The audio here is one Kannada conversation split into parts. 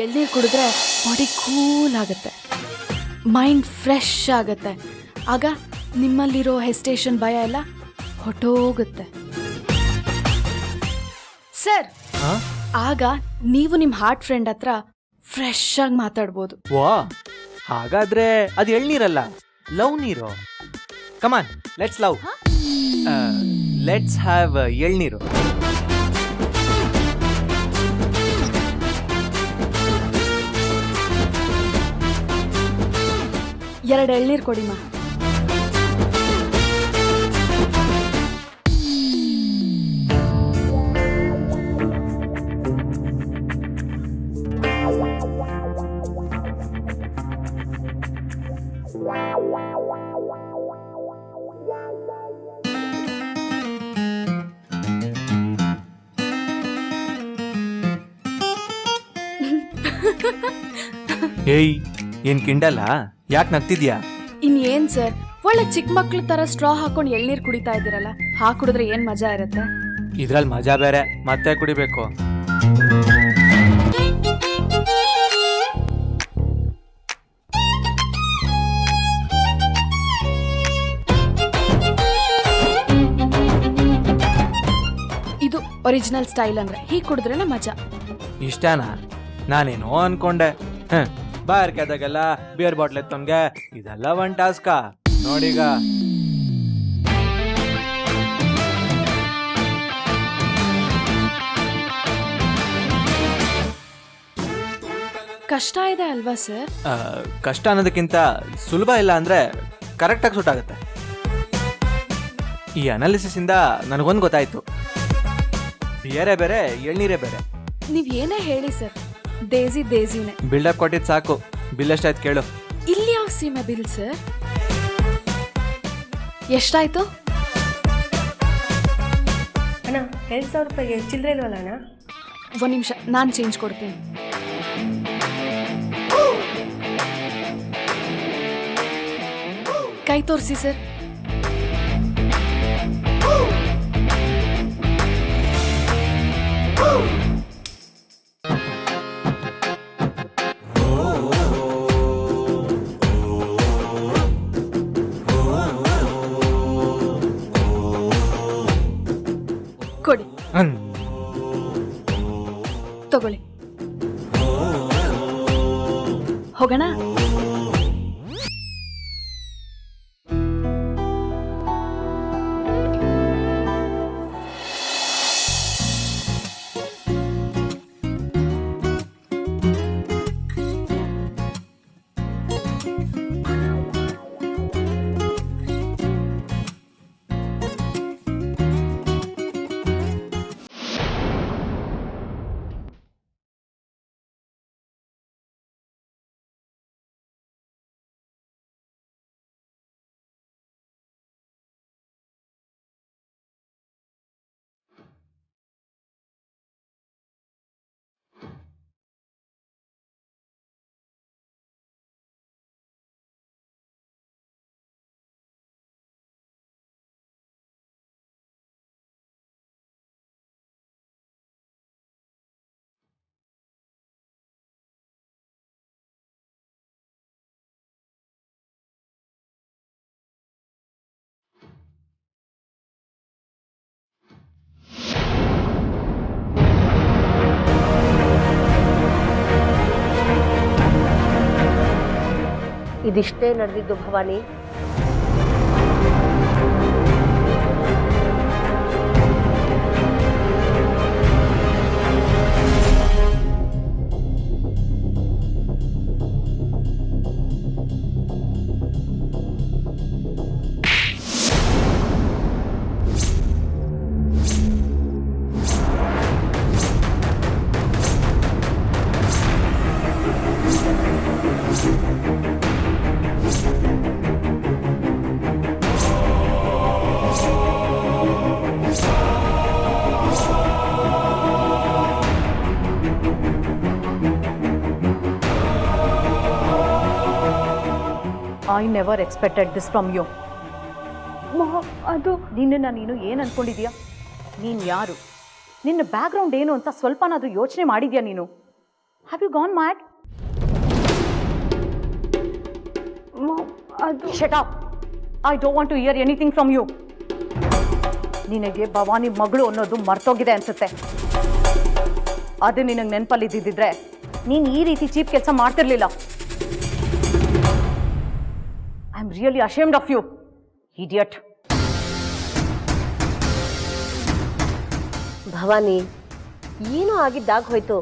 ಎಳ್ನೀರು ಕುಡಿದ್ರೆ ಬಾಡಿ ಕೂಲ್ ಆಗುತ್ತೆ, ಮೈಂಡ್ ಫ್ರೆಶ್ ಆಗುತ್ತೆ. ಆಗ ನಿಮ್ಮಲ್ಲಿರೋ ಹೆಸಿಟೇಷನ್ ಭಯ ಎಲ್ಲ ಹೊಟ್ಟೋಗುತ್ತೆ ಸರ್. ಆಗ ನೀವು ನಿಮ್ಮ ಹಾರ್ಟ್ ಫ್ರೆಂಡ್ ಹತ್ರ ಫ್ರೆಶ್ ಆಗಿ ಮಾತಾಡ್ಬೋದು. ವಾ, ಹಾಗಾದ್ರೆ ಅದು ಎಳ್ನೀರಲ್ಲ, ಲವ್ ನೀರು. ಕಮಾನ್, ಲೆಟ್ಸ್ ಲವ್. ಲೆಟ್ಸ್ ಹ್ಯಾವ್ ಎಳ್ನೀರು. ಎರಡು ಎಳ್ನೀರು ಕೊಡಿಮ್ಮ. ಏಯ್, ಏನ್ ಕಿಂಡಲ್ಲ? ಯಾಕೆ ನಗ್ತಿದ್ಯಾ? ಇನ್ನೇನ್ ಸರ್, ಒಳ್ಳೆ ಚಿಕ್ಕ ಮಕ್ಳ ತರ ಸ್ಟ್ರಾ ಹಾಕೊಂಡು ಎಳ್ನೀರು ಕುಡಿತಾ ಇದ್ದೀರಲ್ಲ, ಕುಡಿದ್ರೆ ಏನ್ ಮಜಾ ಇರುತ್ತೆ? ಇದ್ರಲ್ಲಿ ಮಜಾ ಬೇರೆ, ಮತ್ತೆ ಕುಡಿಬೇಕು. ಇದು ಒರಿಜಿನಲ್ ಸ್ಟೈಲ್ ಅಂದ್ರೆ ಹೀಗೆ ಕುಡಿದ್ರೇನೆ ಮಜಾ. ಇಷ್ಟನಾ? ನಾನೇನೋ ಅನ್ಕೊಂಡೆ. ಬಾರ್ ಕೆದಾಗೆಲ್ಲ ಬಿಯರ್ ಬಾಟ್ಲ್ ಎತ್ತಂಗೆ ಇದೆಲ್ಲ ಒನ್ ಟಾಸ್ಕ ನೋಡೀಗ. ಕಷ್ಟ ಇದೆ ಅಲ್ವಾ ಸರ್? ಕಷ್ಟ ಅನ್ನೋದಕ್ಕಿಂತ ಸುಲಭ ಇಲ್ಲ ಅಂದ್ರೆ ಕರೆಕ್ಟಾಗಿ ಸೂಟ್ ಆಗುತ್ತೆ. ಈ ಅನಾಲಿಸಿಸ್ ಇಂದ ನನಗೊಂದು ಗೊತ್ತಾಯ್ತು, ಬಿಯರೇ ಬೇರೆ, ಎಳ್ನೀರೇ ಬೇರೆ. ನೀವ್ ಏನೇ ಹೇಳಿ ಸರ್, ದೇಸಿನೇ. ಬಿಲ್ಡಪ್ ಕೊಟ್ಟಿದ್ ಸಾಕು. ಬಿಲ್ ಎಷ್ಟಾಯ್ತು ಕೇಳು. ಇಲ್ಲಿ ಯಾವ ಸೀಮೆ ಬಿಲ್ ಸರ್? ಎಷ್ಟಾಯ್ತು? ಅಣ್ಣ 2,000 ರೂಪಾಯಿಗೆ ಚಿಲ್ಲರೆ ಇಲ್ವಲ್ಲ ಅಣ್ಣ? ಒಂದು ನಿಮಿಷ, ನಾನು ಚೇಂಜ್ ಕೊಡ್ತೀನಿ. ಕೈ ತೋರಿಸಿ ಸರ್. ಕೊಡಿ, ತಗೊಳ್ಳಿ. ಹೋಗೋಣ. ಇದಿಷ್ಟೇ ನಡೆದಿದ್ದು Bhavani. I never expected this from you. ಅದು ನಿನ್ನನ್ನು ನೀನು ಏನು ಅನ್ಕೊಂಡಿದ್ಯಾ? ನೀನು ಯಾರು, ನಿನ್ನ ಬ್ಯಾಕ್ಗ್ರೌಂಡ್ ಏನು ಅಂತ ಸ್ವಲ್ಪನಾದರೂ ಯೋಚನೆ ಮಾಡಿದ್ಯಾ ನೀನು? Have you gone mad? Shut up. I don't want to hear anything from you. ನಿನಗೆ ಭವಾನಿ ಮಗಳು ಅನ್ನೋದು ಮರ್ತೋಗಿದೆ ಅನ್ಸುತ್ತೆ. ಅದು ನಿನಗೆ ನೆನಪಲ್ಲಿದ್ದಿದ್ರೆ ನೀನು ಈ ರೀತಿ ಚೀಪ್ ಕೆಲಸ ಮಾಡ್ತಿರ್ಲಿಲ್ಲ. I am really ashamed of you, idiot. Bhavani, ಏನೋ ಆಗಿದ್ದಾಗ ಹೋಯ್ತು,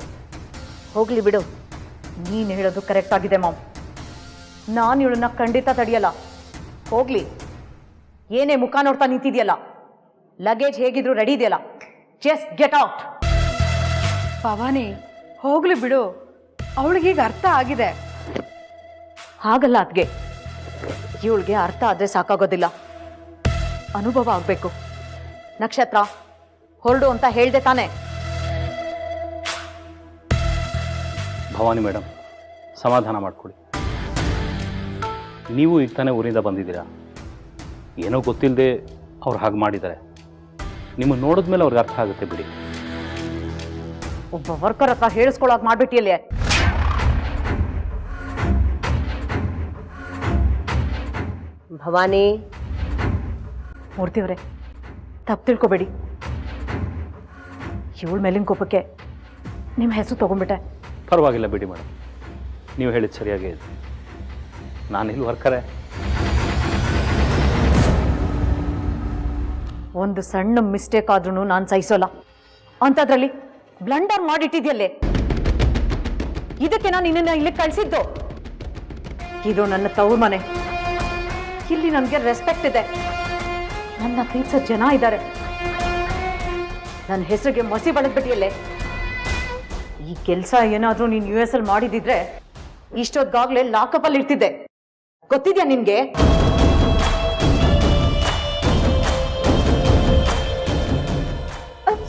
ಹೋಗ್ಲಿ ಬಿಡು. ನೀನು ಹೇಳೋದು ಕರೆಕ್ಟ್ ಆಗಿದೆ ಮಾಮ್. ನಾನು ಇವಳನ್ನ ಖಂಡಿತ ತಡೆಯಲ್ಲ. ಹೋಗ್ಲಿ, ಏನೇ ಮುಖ ನೋಡ್ತಾ ನಿಂತಿದೆಯಲ್ಲ, ಲಗೇಜ್ ಹೇಗಿದ್ರು ರೆಡಿ ಇದೆಯಲ್ಲ, ಜಸ್ಟ್ ಗೆಟ್ ಔಟ್. ಭವಾನಿ, ಹೋಗ್ಲಿ ಬಿಡು, ಅವಳಿಗೀಗ ಅರ್ಥ ಆಗಿದೆ. ಹಾಗಲ್ಲ ಅದ್ಗೆ, ಇವಳಿಗೆ ಅರ್ಥ ಆದರೆ ಸಾಕಾಗೋದಿಲ್ಲ, ಅನುಭವ ಆಗಬೇಕು. ನಕ್ಷತ್ರ, ಹೊರಡು ಅಂತ ಹೇಳ್ದೆ ತಾನೆ? ಭವಾನಿ ಮೇಡಮ್, ಸಮಾಧಾನ ಮಾಡಿಕೊಡಿ. ನೀವು ಈಗ ತಾನೇ ಊರಿಂದ ಬಂದಿದ್ದೀರಾ. ಏನೋ ಗೊತ್ತಿಲ್ಲದೆ ಅವ್ರು ಹಾಗೆ ಮಾಡಿದ್ದಾರೆ. ನಿಮ್ಮನ್ನು ನೋಡಿದ್ಮೇಲೆ ಅವ್ರಿಗೆ ಅರ್ಥ ಆಗುತ್ತೆ ಬಿಡಿ. ಒಬ್ಬ ವರ್ಕರ್ ಹತ್ರ ಹೇಳಿಸ್ಕೊಳಕ್ ಮಾಡ್ಬಿಟ್ಟಿಯಲ್ಲೇ. ಭವಾನಿ, ಮೂರ್ತಿಯವರೇ, ತಪ್ಪು ತಿಳ್ಕೊಬೇಡಿ. ಇವಳ ಮೇಲಿನ ಕೋಪಕ್ಕೆ ನಿಮ್ಮ ಹೆಸರು ತಗೊಂಡ್ಬಿಟ್ಟೆ. ಪರವಾಗಿಲ್ಲ ಬಿಡಿ ಮೇಡಮ್, ನೀವು ಹೇಳಿದ್ದು ಸರಿಯಾಗೇ ಇದೆ. ನಾನಿಲ್ಲಿ ವರ್ಕರೇ. ಒಂದು ಸಣ್ಣ ಮಿಸ್ಟೇಕ್ ಆದ್ರೂ ನಾನು ಸಹಿಸೋಲ್ಲ. ಅಂಥದ್ರಲ್ಲಿ ಬ್ಲಂಡರ್ ಮಾಡಿಟ್ಟಿದ್ಯಲ್ಲೇ. ಇದಕ್ಕೆ ನಾನು ನಿನ್ನನ್ನು ಇಲ್ಲಿ ಕಳಿಸಿದ್ದು. ಇದು ನನ್ನ ತವ್ರ ಮನೆ. ಇಲ್ಲಿ ನನಗೆ ರೆಸ್ಪೆಕ್ಟ್ ಇದೆ. ನನ್ನ ಪ್ರೀತಿಸೋ ಜನ ಇದ್ದಾರೆ. ನನ್ನ ಹೆಸರಿಗೆ ಮಸಿ ಬಳದ್ಬಿಟ್ಟಿಯಲ್ಲೇ. ಈ ಕೆಲಸ ಏನಾದರೂ ನೀನು US ಅಲ್ಲಿ ಮಾಡಿದಿದ್ರೆ ಇಷ್ಟೊತ್ತಾಗಲೇ ಲಾಕಪ್ಪಲ್ಲಿ ಇರ್ತಿದ್ದೆ. ಗೊತ್ತಿದ್ಯಾ ನಿನ್ಗೆ?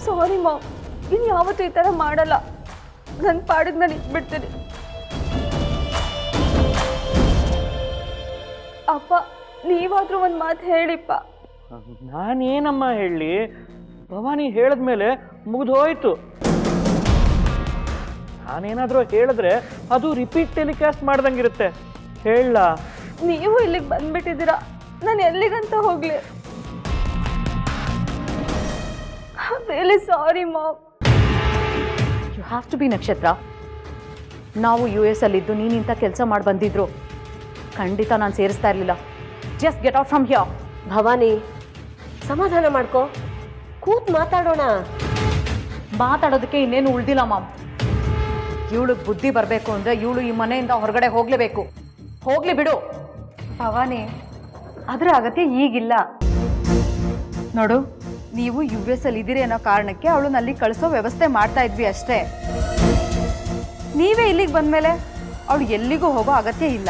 ಸಾರಿ ಮಾಮ್, ಇನ್ನು ಯಾವತ್ತೂ ಈ ಥರ ಮಾಡಲ್ಲ. ನನ್ನ ಪಾಡಿಗೆ ನಾನು ಇಟ್ಬಿಡ್ತೀನಿ. ಅಪ್ಪ, ನೀವಾದ್ರೂ ಒಂದು ಮಾತು ಹೇಳಿಪ್ಪ. ನಾನೇನಮ್ಮ ಹೇಳಿ? ಭವಾನಿ ಹೇಳಿದ್ಮೇಲೆ ಮುಗಿದು ಹೋಯ್ತು. ನಾನೇನಾದರೂ ಹೇಳಿದ್ರೆ ಅದು ರಿಪೀಟ್ ಟೆಲಿಕಾಸ್ಟ್ ಮಾಡ್ದಂಗಿರುತ್ತೆ. ಹೇಳ, ನೀವು ಇಲ್ಲಿಗೆ ಬಂದ್ಬಿಟ್ಟಿದ್ದೀರಾ, ನಾನು ಎಲ್ಲಿಗಂತ ಹೋಗ್ಲಿ? Really sorry mom. You have to be Nakshatra. ನಾವು US ಅಲ್ಲಿದ್ದು ನೀನಿಂತ ಕೆಲಸ ಮಾಡಿ ಬಂದಿದ್ರು ಖಂಡಿತ ನಾನು ಸೇರಿಸ್ತಾ ಇರಲಿಲ್ಲ. Just get out from here. Bhavani, ಸಮಾಧಾನ ಮಾಡ್ಕೋ, ಕೂತ್ ಮಾತಾಡೋಣ. ಮಾತಾಡೋದಕ್ಕೆ ಇನ್ನೇನು ಉಳ್ದಿಲ್ಲ ಮಾಮ್. ಇವಳಿಗೆ ಬುದ್ಧಿ ಬರಬೇಕು ಅಂದರೆ ಇವಳು ಈ ಮನೆಯಿಂದ ಹೊರಗಡೆ ಹೋಗಲೇಬೇಕು. ಹೋಗ್ಲಿ ಬಿಡು. ಭವಾನಿ, ಅದರ ಅಗತ್ಯ ಈಗಿಲ್ಲ. ನೋಡು, ನೀವು US ಅಲ್ಲಿ ಇದ್ದೀರಿ ಅನ್ನೋ ಕಾರಣಕ್ಕೆ ಅವಳನ್ನ ಅಲ್ಲಿ ಕಳಿಸೋ ವ್ಯವಸ್ಥೆ ಮಾಡ್ತಾ ಇದ್ವಿ ಅಷ್ಟೇ. ನೀವೇ ಇಲ್ಲಿಗೆ ಬಂದಮೇಲೆ ಅವಳು ಎಲ್ಲಿಗೂ ಹೋಗೋ ಅಗತ್ಯ ಇಲ್ಲ.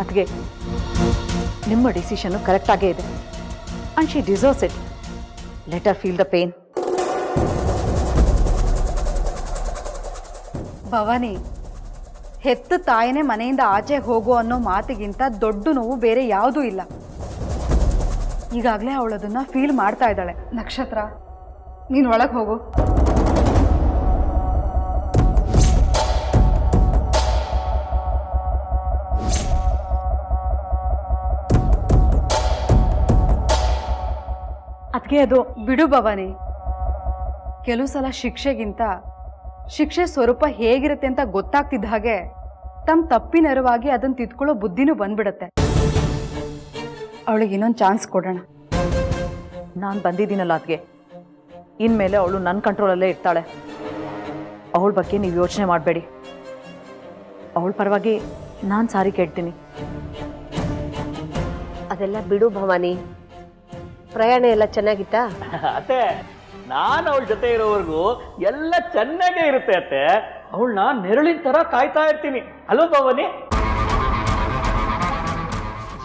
ಅದಕ್ಕೆ ನಿಮ್ಮ ಡಿಸಿಷನ್ನು ಕರೆಕ್ಟಾಗೇ ಇದೆ. And she deserves it. Let Har feel the pain. Bhavani, ಹೆತ್ತ ತಾಯಿನೇ ಮನೆಯಿಂದ ಆಚೆ ಹೋಗು ಅನ್ನೋ ಮಾತಿಗಿಂತ ದೊಡ್ಡ ನೋವು ಬೇರೆ ಯಾವುದೂ ಇಲ್ಲ. ಈಗಾಗಲೇ ಅವಳು ಅದನ್ನು ಫೀಲ್ ಮಾಡ್ತಾ ಇದ್ದಾಳೆ. ನಕ್ಷತ್ರ, ನೀನು ಒಳಗೆ ಹೋಗು. ಅದಕ್ಕೆ ಅದು ಬಿಡು ಭವಾನಿ. ಕೆಲವು ಸಲ ಶಿಕ್ಷೆಗಿಂತ ಶಿಕ್ಷೆ ಸ್ವರೂಪ ಹೇಗಿರುತ್ತೆ ಅಂತ ಗೊತ್ತಾಗ್ತಿದ್ದ ಹಾಗೆ ತಮ್ಮ ತಪ್ಪಿನೆರವಾಗಿ ಅದನ್ನು ತಿದ್ಕೊಳ್ಳೋ ಬುದ್ಧಿನೂ ಬಂದ್ಬಿಡತ್ತೆ. ಅವಳಿಗೆ ಇನ್ನೊಂದು ಚಾನ್ಸ್ ಕೊಡೋಣ. ನಾನು ಬಂದಿದ್ದೀನಲ್ಲ ಅದಕ್ಕೆ, ಇನ್ಮೇಲೆ ಅವಳು ನನ್ನ ಕಂಟ್ರೋಲಲ್ಲೇ ಇರ್ತಾಳೆ. ಅವಳ ಬಗ್ಗೆ ನೀವು ಯೋಚನೆ ಮಾಡಬೇಡಿ. ಅವಳ ಪರವಾಗಿ ನಾನು ಸಾರಿ ಕೇಳ್ತೀನಿ. ಅದೆಲ್ಲ ಬಿಡು ಭವಾನಿ. ಪ್ರಯಾಣ ಎಲ್ಲ ಚೆನ್ನಾಗಿತ್ತಾ? ಅತ್ತೆ, ನಾನು ಅವಳ ಜೊತೆ ಇರೋವರೆಗೂ ಎಲ್ಲ ಚೆನ್ನಾಗೇ ಇರುತ್ತೆ ಅತ್ತೆ. ಅವಳನ್ನ ನೆರಳಿನ ತರ ಕಾಯ್ತಾ ಇರ್ತೀನಿ. ಅಲ್ವಾ ಭವಾನಿ?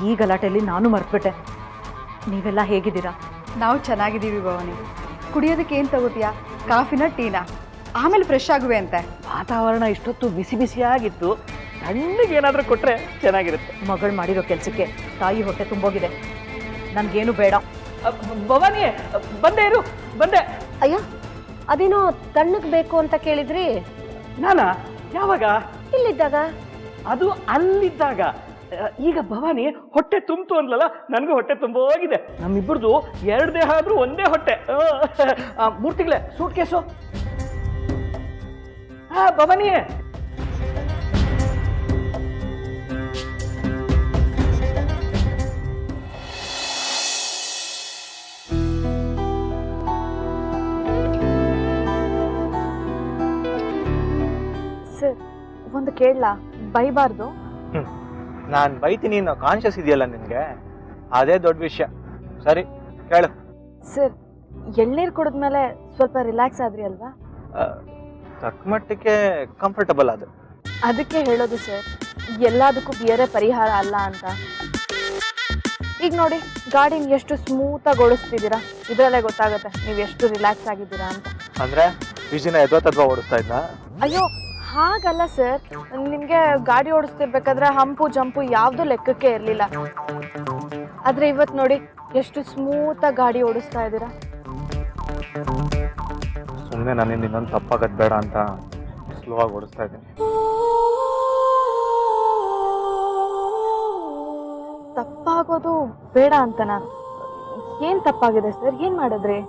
ಈ ಗಲಾಟೆಯಲ್ಲಿ ನಾನು ಮರ್ತ್ಬಿಟ್ಟೆ. ನೀವೆಲ್ಲ ಹೇಗಿದ್ದೀರಾ? ನಾವು ಚೆನ್ನಾಗಿದ್ದೀವಿ ಭವಾನಿ. ಕುಡಿಯೋದಕ್ಕೆ ಏನು ತಗೋತೀಯಾ? ಕಾಫಿನ, ಟೀನಾ? ಆಮೇಲೆ ಫ್ರೆಶ್ ಆಗುವೆ ಅಂತೆ. ವಾತಾವರಣ ಇಷ್ಟೊತ್ತು ಬಿಸಿ ಬಿಸಿಯಾಗಿತ್ತು. ತಣ್ಣಗೆ ಏನಾದರೂ ಕೊಟ್ರೆ ಚೆನ್ನಾಗಿರುತ್ತೆ. ಮಗಳು ಮಾಡಿರೋ ಕೆಲಸಕ್ಕೆ ತಾಯಿ ಹೊಟ್ಟೆ ತುಂಬೋಗಿದೆ. ನನಗೇನು ಬೇಡ. ಭವಾನಿ, ಬಂದೆ ಇರು, ಬಂದೆ. ಅಯ್ಯೋ, ಅದೇನೋ ತಣ್ಣಗ್ ಬೇಕು ಅಂತ ಕೇಳಿದ್ರಿ. ನಾನಾ ಯಾವಾಗ? ಇಲ್ಲಿದ್ದಾಗ. ಅದು ಅಲ್ಲಿದ್ದಾಗ. ಈಗ ಭವಾನಿ ಹೊಟ್ಟೆ ತುಂಬಿತು ಅಂದ್ಲಲ್ಲ, ನನಗೂ ಹೊಟ್ಟೆ ತುಂಬ ಹೋಗಿದೆ. ನಮ್ಮಿಬ್ಬರದು 2 ದೇಹ ಆದ್ರೂ ಒಂದೇ ಹೊಟ್ಟೆ. 3 ತಿಂಗಳೇ ಸೂಟ್ ಕೇಸು. ಭವಾನಿ ಸರ್, ಒಂದು ಕೇಳಲಾ? ಬೈಬಾರ್ದು. ನಾನು ಬೈತೀನಿ ಅನ್ನೋ ಕಾನ್ಶಿಯಸ್ ಇದೆಯಲ್ಲ ನಿನಗೆ, ಅದೇ ದೊಡ್ಡ ವಿಷಯ. ಸರಿ ಕೇಳು. ಸರ್, ಎಳ್ನೀರು ಕುಡಿದ್ಮೇಲೆ ಸ್ವಲ್ಪ ರಿಲ್ಯಾಕ್ಸ್ ಆದ್ರಿ ಅಲ್ವಾ? ತಕ್ಕ ಮಟ್ಟಿಗೆ ಕಂಫರ್ಟಬಲ್ ಅದು. ಅದಕ್ಕೆ ಹೇಳೋದು ಸರ್, ಎಲ್ಲದಕ್ಕೂ ಬಿಯರೇ ಪರಿಹಾರ ಅಲ್ಲ ಅಂತ. ಈಗ ನೋಡಿ, ಗಾಡಿನ ಎಷ್ಟು ಸ್ಮೂತಾಗಿ ಓಡಿಸ್ತಿದ್ದೀರಾ, ಇದರಲ್ಲೇ ಗೊತ್ತಾಗುತ್ತೆ ನೀವು ಎಷ್ಟು ರಿಲ್ಯಾಕ್ಸ್ ಆಗಿದ್ದೀರಾ ಅಂತ. ಅಂದ್ರೆ ವಿಜಿನ ಎದ್ವತ್ತದ್ವ ಓಡಿಸ್ತಾ ಇದ್ನ? ಅಯ್ಯೋ ಹಾಗಲ್ಲ ಸರ್, ನಿಮಗೆ ಗಾಡಿ ಓಡಿಸ್ತಿರ್ಬೇಕಾದ್ರೆ ಹಂಪು ಜಂಪು ಯಾವ್ದು ಲೆಕ್ಕಕ್ಕೆ ಇರಲಿಲ್ಲ. ಆದ್ರೆ ಇವತ್ತು ನೋಡಿ ಎಷ್ಟು ಸ್ಮೂತಾಗಿ ಗಾಡಿ ಓಡಿಸ್ತಾ ಇದ್ದೀರಾ. ಸುಮ್ಮನೆ ನನ್ನಿಂದ ಇನ್ನೊಂದು ತಪ್ಪಾಗದ್ ಬೇಡ ಅಂತ ಸ್ಲೋ ಆಗಿ ಓಡಿಸ್ತಾ ಇದ್ದೀನಿ. ತಪ್ಪಾಗೋದು ಬೇಡ ಅಂತನಾ? ಏನ್ ತಪ್ಪಾಗಿದೆ ಸರ್? ಏನ್ ಮಾಡಿದ್ರಿ?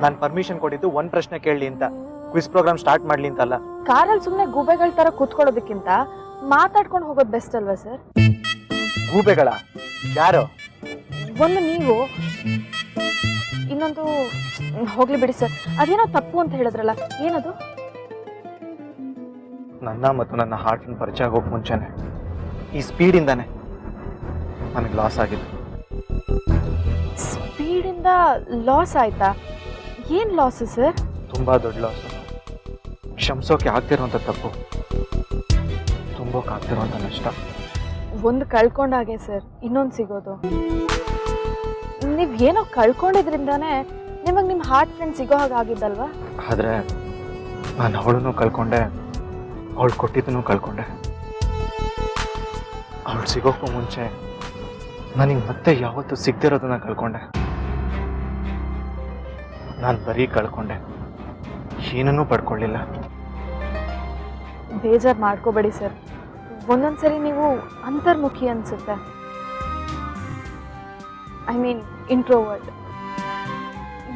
ನಾನು ಪರ್ಮಿಷನ್ ಕೊಟ್ಟಿದ್ದು ಒಂದ್ ಪ್ರಶ್ನೆ ಕೇಳಲಿ ಅಂತ, ಕ್ವಿಸ್ ಪ್ರೋಗ್ರಾಮ್ ಸ್ಟಾರ್ಟ್ ಮಾಡ್ಲಿ ಅಂತಲ್ಲ. ಕಾರಲ್ಲಿ ಸುಮ್ಮನೆ ಗೂಬೆಗಳ ತರ ಕೂತ್ಕೊಳ್ಳೋದಕ್ಕಿಂತ ಮಾತಾಡ್ಕೊಂಡು ಹೋಗೋದು ಬೆಸ್ಟ್ ಅಲ್ವಾ ಸರ್? ಗೂಬೆಗಳ? ಯಾರು? ಒಂದು ನೀವು, ಇನ್ನೊಂದು ಹೋಗ್ಲಿ ಬಿಡಿ ಸರ್. ಅದೇನೋ ತಪ್ಪು ಅಂತ ಹೇಳಿದ್ರಲ್ಲ, ಏನದು? ನನ್ನ ಮತ್ತು ನನ್ನ ಹಾರ್ಟ್ ಪರಿಚಯ ಆಗೋಕ್ ಮುಂಚೆನೆ ಈ ಸ್ಪೀಡಿಂದಾನೆ ನನಗೆ ಲಾಸ್ ಆಗಿದೆ. ಸ್ಪೀಡಿಂದ ಲಾಸ್ ಆಯ್ತಾ? ಏನ್ ಲಾಸ್ ಸರ್? ತುಂಬಾ ದೊಡ್ಡ ಲಾಸ್. ಕ್ಷಮಿಸೋಕೆ ಆಗ್ತಿರೋಂಥ ತಪ್ಪು, ತುಂಬೋಕೆ ಆಗ್ತಿರೋಂಥ ನಷ್ಟ. ಒಂದು ಕಳ್ಕೊಂಡಾಗೆ ಸರ್ ಇನ್ನೊಂದು ಸಿಗೋದು. ನೀವ್ ಏನೋ ಕಳ್ಕೊಂಡಿದ್ರಿಂದಾನೇ ನಿಮಗ್ ನಿಮ್ ಹಾರ್ಟ್ ಫ್ರೆಂಡ್ ಸಿಗೋ ಹಾಗಾಗಿದ್ದಲ್ವಾ? ಆದ್ರೆ ನಾನು ಅವಳನ್ನು ಕಳ್ಕೊಂಡೆ, ಅವಳು ಕೊಟ್ಟಿದ್ದನ್ನು ಕಳ್ಕೊಂಡೆ. ಅವಳು ಸಿಗೋಕ್ಕೂ ಮುಂಚೆ ನನಗೆ ಮತ್ತೆ ಯಾವತ್ತೂ ಸಿಗದಿರೋದನ್ನ ಕಳ್ಕೊಂಡೆ. ನಾನು ಬರೀ ಕಳ್ಕೊಂಡೆ, ಏನನ್ನೂ ಪಡ್ಕೊಳ್ಳಿಲ್ಲ. ಬೇಜಾರು ಮಾಡ್ಕೋಬೇಡಿ ಸರ್, ಒಂದೊಂದ್ಸರಿ ನೀವು ಅಂತರ್ಮುಖಿ ಅನ್ಸುತ್ತೆ. I mean introvert.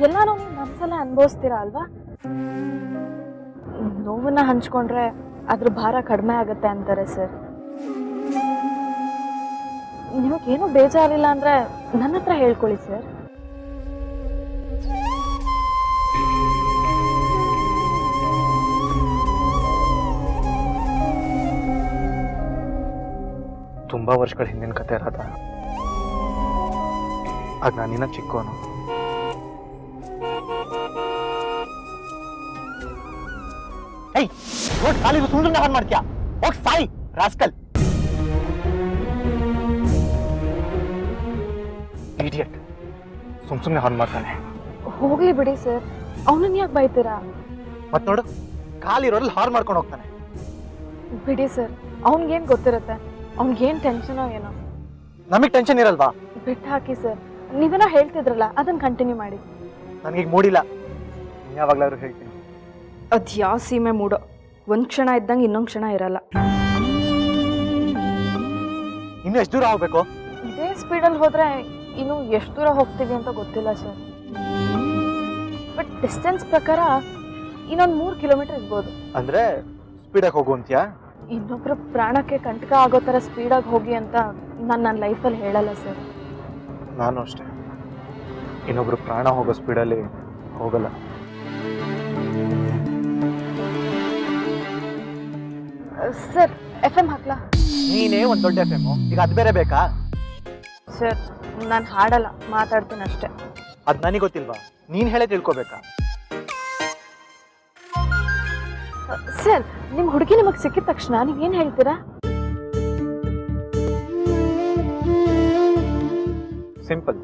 ಎಲ್ಲಾನು ನೀವು ಮನಸ್ಸಲ್ಲೇ ಅನುಭವಿಸ್ತೀರಾ ಅಲ್ವಾ? ನೋವನ್ನ ಹಂಚ್ಕೊಂಡ್ರೆ ಅದ್ರ ಭಾರ ಕಡಿಮೆ ಆಗುತ್ತೆ ಅಂತಾರೆ ಸರ್. ನಿಮಗೇನು ಬೇಜಾರಿಲ್ಲ ಅಂದ್ರೆ ನನ್ನ ಹತ್ರ ಹೇಳ್ಕೊಳ್ಳಿ ಸರ್. ತುಂಬಾ ವರ್ಷಗಳ ಹಿಂದಿನ ಕತೆ ರಾಧ. ಆಗ ನಾನಿನ್ನ ಚಿಕ್ಕವನು. ಕಾಲಿಗೆ ಸುಂದರನ ಹಾನ್ ಮಾಡ್ತೀಯಾ? ಹೋಗ್ ಸಾಯಿ ರಾಸ್ಕಲ್. ಇಡಿಯಟ್, ಸುಮ್ನೆ ಹಾನ್ ಮಾಡ್ತಾನೆ. ಹೋಗ್ಲಿ ಬಿಡಿ ಸರ್, ಅವನನ್ನ ಯಾಕೆ ಬೈತೀರಾ? ಮತ್ ನೋಡು, ಕಾಲಿರೋರಲ್ಲಿ ಹಾರ್ ಮಾಡ್ಕೊಂಡು ಹೋಗ್ತಾನೆ. ಬಿಡಿ ಸರ್, ಅವನಿಗೇನು ಗೊತ್ತಿರುತ್ತೆ? ಅವ್ನಿಗೇನು ಟೆನ್ಷನೋ ಏನೋ. ನಮಗ್ ಟೆನ್ಷನ್ ಇರಲ್ವಾ? ಬಿಟ್ಟು ಹಾಕಿ ಸರ್, ನೀವೇನೋ ಹೇಳ್ತಿದ್ರಲ್ಲ ಅದನ್ನ ಕಂಟಿನ್ಯೂ ಮಾಡಿ. ನನಗೀಗ ಮೂಡಿಲ್ಲ, ಯಾವಾಗ್ಲಾದ್ರೂ ಹೇಳ್ತೀನಿ. ಅದು ಯಾವ ಸೀಮೆ ಮೂಡೋ, ಒಂದು ಕ್ಷಣ ಇದ್ದಂಗೆ ಇನ್ನೊಂದು ಕ್ಷಣ ಇರಲ್ಲ. ಇನ್ನು ಎಷ್ಟು ದೂರ ಹೋಗ್ಬೇಕು? ಇದೇ ಸ್ಪೀಡಲ್ಲಿ ಹೋದ್ರೆ ಇನ್ನು ಎಷ್ಟು ದೂರ ಹೋಗ್ತೀವಿ ಅಂತ ಗೊತ್ತಿಲ್ಲ ಸರ್. ಬಟ್ ಡಿಸ್ಟೆನ್ಸ್ ಪ್ರಕಾರ ಇನ್ನೊಂದು 3 ಕಿಲೋಮೀಟರ್ ಇರ್ಬೋದು. ಅಂದ್ರೆ ಸ್ಪೀಡಾಗಿ ಹೋಗು ಅಂತ್ಯಾ? ಇನ್ನೊಬ್ರ ಪ್ರಾಣಕ್ಕೆ ಕಂಟಕ ಆಗೋ ಥರ ಸ್ಪೀಡಾಗಿ ಹೋಗಿ ಅಂತ ನಾನು ನನ್ನ ಲೈಫಲ್ಲಿ ಹೇಳಲ್ಲ ಸರ್. ನಾನು ಅಷ್ಟೇ, ಇನ್ನೊಬ್ರು ಪ್ರಾಣ ಹೋಗೋ ಸ್ಪೀಡಲ್ಲಿ ಹೋಗಲ್ಲ. Sir, FM ಹಾಕ್ಲಾ? ನೀನೇ ಒಂದು ದೊಡ್ಡ FM, ಈಗ ಅದು ಬೇರೆ ಬೇಕಾ? ಸರ್, ನಾನು ಹಾಡಲ್ಲ, ಮಾತಾಡ್ತೀನಿ ಅಷ್ಟೇ. ಅದು ನನಗೆ ಗೊತ್ತಿಲ್ವಾ? ನೀನು ಹೇಳೇ ತಿಳ್ಕೊಬೇಕಾ? ಸರ್, ನಿಮ್ಮ ಹುಡುಗಿ ನಿಮಗೆ ಸಿಕ್ಕಿದ ತಕ್ಷಣ ನೀವೇನು ಹೇಳ್ತೀರಾ? ಸಿಂಪಲ್,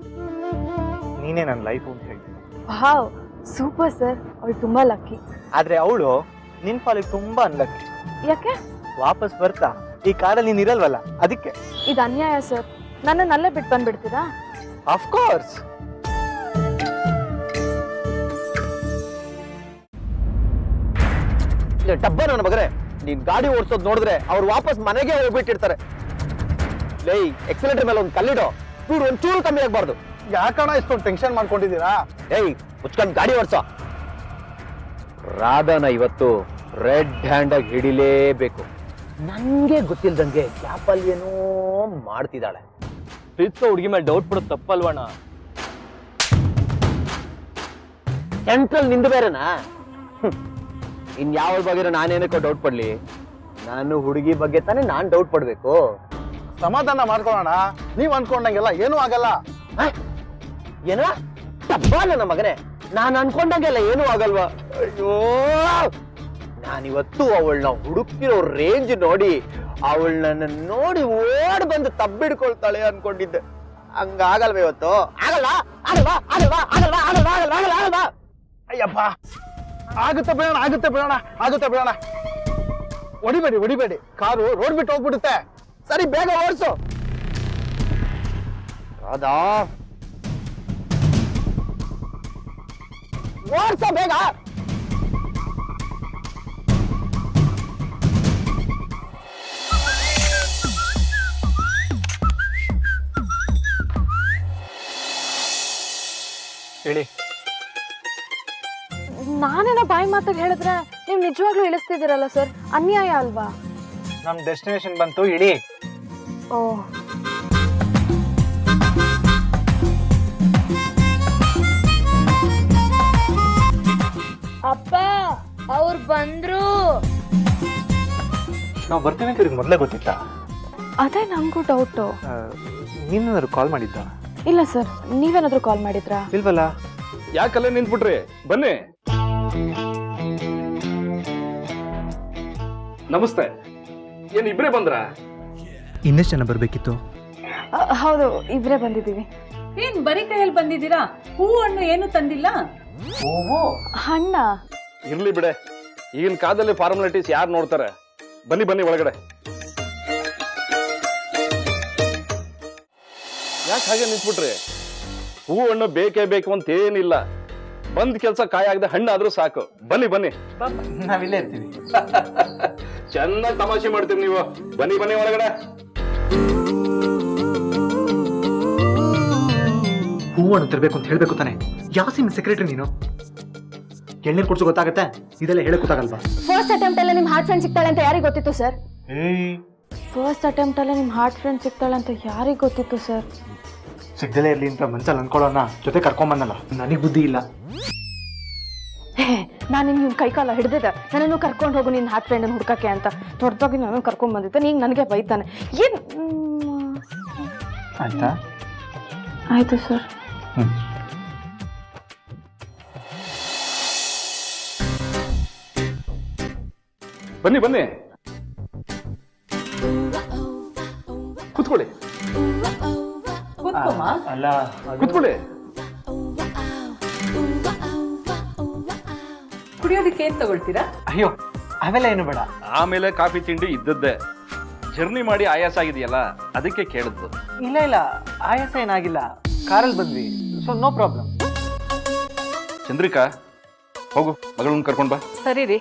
ನೀನೇ ನನ್ನ ಲೈಫ್ ಅಂತ ಹೇಳ್ತೀನಿ. ವಾವ್, ಸೂಪರ್ ಸರ್, ಅವಳು ತುಂಬಾ ಲಕ್ಕಿ. ಆದ್ರೆ ಅವಳು ನಿನ್ನ ಪಾಲಿಗೆ ತುಂಬಾ ಅನ್ಲಕ್ಕಿ. ಯಾಕೆ? ವಾಪಸ್ ಬರ್ತಾ ಈ ಕಾರಲ್ಲಿ ನೀನು ಇರಲ್ವಲ್ಲ, ಅದಕ್ಕೆ. ಇದು ಅನ್ಯಾಯ ಸರ್, ನನ್ನನ್ನು ಅಲ್ಲೇ ಬಿಟ್ಟು ಬಂದ್ಬಿಡ್ತೀರಾ? Of course. ಡಬ್ಬ ನನ್ನ ಮಗನೇ, ನೀನ್ ಗಾಡಿ ಓಡಿಸೋದ್ ನೋಡಿದ್ರೆ ಅವ್ರು ವಾಪಸ್ ಮನೆಗೆ ಹೋಗ್ಬಿಟ್ಟಿರ್ತಾರೆ. ಲೈ, ಎಕ್ಸಲೇಟರ್ ಮೇಲೆ ಒಂದು ಕಲ್ಲಿಡೋ, ಸ್ಪೀಡ್ ಒಂಚೂರು ಕಮ್ಮಿ ಆಗ್ಬಾರ್ದು. ಯಾಕಣ ಇಷ್ಟೊಂದು ಟೆನ್ಷನ್ ಮಾಡ್ಕೊಂಡಿದ್ದೀರಾ? ಏಯ್, ಮುಚ್ಕೊಂಡ್ ಗಾಡಿ ಓಡಿಸೋ. ರಾಧಾನ ಇವತ್ತು ರೆಡ್ ಹ್ಯಾಂಡ್ ಆಗಿ ಹಿಡಿಲೇಬೇಕು. ನನ್ಗೆ ಗೊತ್ತಿಲ್ದಂಗೆ ಕ್ಯಾಪಲ್ಲಿ ಏನೋ ಮಾಡ್ತಿದ್ದಾಳೆ. ಪ್ರೀತಿಸೋ ಹುಡುಗಿ ಮೇಲೆ ಡೌಟ್ ಬಿಡೋದು ತಪ್ಪಲ್ವಣ? ಸೆಂಟ್ರಲ್ ನಿಂದು ಬೇರೆನಾ? ಇನ್ ಯಾವ ಬಗ್ಗೆ ನಾನೇನಕ್ಕೋ ಡೌಟ್ ಪಡ್ಲಿ? ನಾನು ಹುಡುಗಿ ಬಗ್ಗೆ ತಾನೇ ನಾನ್ ಡೌಟ್ ಪಡ್ಬೇಕು. ಸಮಾಧಾನ ಮಾಡ್ಕೊಳ್ಳೋಣ. ನೀವ್ ಅನ್ಕೊಂಡಂಗೆಲ್ಲ ಏನೂ ಆಗಲ್ಲ. ಏನೋ ಡಬ್ಬ ನನ್ನ ಮಗನೇ, ನಾನು ಅನ್ಕೊಂಡಂಗೆಲ್ಲ ಏನೂ ಆಗಲ್ವಾ? ಅಯ್ಯೋ, ನಾನಿವತ್ತು ಅವಳನ್ನ ಹುಡುಕ್ತಿರೋ ರೇಂಜ್ ನೋಡಿ ಅವಳನ್ನ ನೋಡಿ ಓಡ್ ಬಂದು ತಬ್ಬಿಡ್ಕೊಳ್ತಾಳೆ ಅನ್ಕೊಂಡಿದ್ದೆ. ಹಂಗಾಗಲ್ವ ಇವತ್ತು? ಆಗಲ್ವಾ? ಆಗಲ್ವಾ? ಆಗಲ್ವಾ? ಆಗಲ್ವಾ? ಆಗಲ್ವಾ? ಆಗಲ್ವಾ? ಆಗಲ್ವಾ? ಆಗಲ್ವಾ? ಅಯ್ಯಪ್ಪ, ಆಗುತ್ತೆ ಬಿಡೋಣ, ಆಗುತ್ತೆ ಬಿಡೋಣ, ಆಗುತ್ತೆ ಬಿಡೋಣ. ಹೊಡಿಬೇಡಿ, ಕಾರು ರೋಡ್ ಬಿಟ್ಟು ಹೋಗ್ಬಿಡುತ್ತೆ. ಸರಿ, ಬೇಗ ಓಡಿಸು. ರಾಧಾ, ಓಡಿಸೋ ಬೇಗ. ಹೇಳಿ. ನಾನೇನೋ ಬಾಯಿ ಮಾತಾಗಿ ಹೇಳಿದ್ರೆ ನೀವು ನಿಜವಾಗ್ಲೂ ಇಳಿಸ್ತಿದ್ದೀರಲ್ಲ ಸರ್, ಅನ್ಯಾಯ ಅಲ್ವಾ? ನಮ್ ಡೆಸ್ಟಿನೇಷನ್ ಬಂತು, ಇಳಿ. ಓ, ಅಪ್ಪ ಅವ್ರು ಬಂದ್ರು. ನಾವು ಬರ್ತೀವಿ ಅಂತ ಇವ್ರಿಗೆ ಮೊದಲೇ ಗೊತ್ತಿತ್ತಾ? ಅದೇ ನಂಗೂ ಡೌಟು. ನೀನೇನಾದ್ರು ಕಾಲ್ ಮಾಡಿದ್ದ? ಇಲ್ಲ ಸರ್, ನೀವೇನಾದ್ರೂ ಕಾಲ್ ಮಾಡಿದ್ರಾ? ಇಲ್ವಲ್ಲ. ಯಾಕಲ್ಲೇ ನಿಂತ್ಬಿಟ್ರಿ? ಬನ್ನಿ. ನಮಸ್ತೆ. ಏನ್ ಇಬ್ರೇ ಬಂದ್ರ? ಇನ್ನೆಷ್ಟು ಜನ ಬರ್ಬೇಕಿತ್ತು? ಹೌದು, ಇಬ್ರೇ ಬಂದಿದ್ದೀವಿ. ಏನ್ ಬರೀ ಕೈಯಲ್ಲಿ ಬಂದಿದ್ದೀರಾ? ಹೂವು ಹಣ್ಣು ಏನು ತಂದಿಲ್ಲ? ಹಣ್ಣ? ಇರ್ಲಿ ಬಿಡೆ, ಈಗಿನ ಕಾಲದಲ್ಲಿ ಫಾರ್ಮಾಲಿಟೀಸ್ ಯಾರು ನೋಡ್ತಾರೆ? ಬನ್ನಿ ಬನ್ನಿ ಒಳಗಡೆ. ಯಾಕೆ ಹಾಗೆ ನಿಂತ್ಬಿಟ್ರಿ? ಹೂವು ಹಣ್ಣು ಬೇಕೇ ಬೇಕು ಅಂತ ಏನಿಲ್ಲ. ಬಂದ್ ಕೆಲಸ ಕಾಯಾಗದೆ ಹಣ್ಣಾದ್ರೂ ಸಾಕು. ಬನ್ನಿ ಬನ್ನಿ. ನಾವಿಲ್ಲೇ ಇರ್ತೀವಿ. ಚೆನ್ನಾಗಿ ತಮಾಷೆ ಮಾಡ್ತೀರಿ ನೀವು. ಬನ್ನಿ ಬನ್ನಿ ಒಳಗಡೆ. ಹೂವನ್ನು ತರಬೇಕು ಅಂತ ಹೇಳ್ಬೇಕು ತಾನೆ? ಯಾವ ಸಿಮ್ ಸೆಕ್ರೆಟರಿ ನೀನು? ಎಳ್ನೀರು ಕೊಡ್ಸು ಗೊತ್ತಾಗತ್ತೆ, ಇದೆಲ್ಲ ಹೇಳಕ್ ಗೊತ್ತಾಗಲ್ವಾ? ಫಸ್ಟ್ ಅಟೆಂಪ್ಟ್ ಅಲ್ಲೇ ನಿಮ್ ಹಾರ್ಟ್ ಫ್ರೆಂಡ್ ಸಿಗ್ತಾಳೆ ಅಂತ ಯಾರಿಗೆ ಗೊತ್ತಿತ್ತು ಸರ್? ಫಸ್ಟ್ ಅಟೆಂಪ್ಟ್ ಅಲ್ಲೇ ನಿಮ್ ಹಾರ್ಟ್ ಫ್ರೆಂಡ್ ಸಿಗ್ತಾಳೆ ಅಂತ ಯಾರಿಗೆ ಗೊತ್ತಿತ್ತು ಸರ್? ಸಿಗ್ದಲೇ ಇರ್ಲಿ ಅಂತ ಮನ್ಸಲ್ಲಿ ಅನ್ಕೊಳ್ಳೋಣ, ಜೊತೆ ಕರ್ಕೊಂಬಂದಲ್ಲ. ನನಗೆ ಬುದ್ಧಿ ಇಲ್ಲ. ನಾನು ನಿನ್ ಕೈಕಾಲ ಹಿಡ್ದಿದ್ದೆ, ನನ್ನನ್ನು ಕರ್ಕೊಂಡು ಹೋಗು ನಿನ್ನ ಹಾರ್ಟ್ ಫ್ರೆಂಡನ್ನು ಹುಡ್ಕಕ್ಕೆ ಅಂತ. ದೊಡ್ಡದಾಗಿ ನಾನು ಕರ್ಕೊಂಡ್ ಬಂದಿದ್ದೆ, ಈಗ ನನಗೆ ಬೈತಾನೆ. ಏನ್? ಆಯ್ತಾ? ಆಯ್ತು ಸರ್. ಬನ್ನಿ ಬನ್ನಿ, ಕುತ್ಕೊಳ್ಳಿ. ಅಲ್ಲ, ಕುತ್ಕೊಳ್ಳಿ. ಕುಡಿಯೋದಕ್ಕೆ ಏನ್ ತಗೊಳ್ತೀರಾ? ಅಯ್ಯೋ ಅವೆಲ್ಲ ಏನು ಬೇಡ. ಆಮೇಲೆ ಕಾಫಿ ತಿಂಡಿ ಇದ್ದದ್ದೇ. ಜರ್ನಿ ಮಾಡಿ ಆಯಾಸ ಆಗಿದೆಯಲ್ಲ, ಅದಕ್ಕೆ ಕೇಳಿದ್ದು. ಇಲ್ಲ, ಆಯಾಸ ಏನಾಗಿಲ್ಲ. ಕಾರಲ್ಲಿ ಬಂದ್ವಿ, ಸೊ ನೋ ಪ್ರಾಬ್ಲಮ್. ಚಂದ್ರಿಕಾ, ಹೋಗು, ಮಗಳನ್ನ ಕರ್ಕೊಂಡ್ ಬಾ. ಸರಿ ರೀ.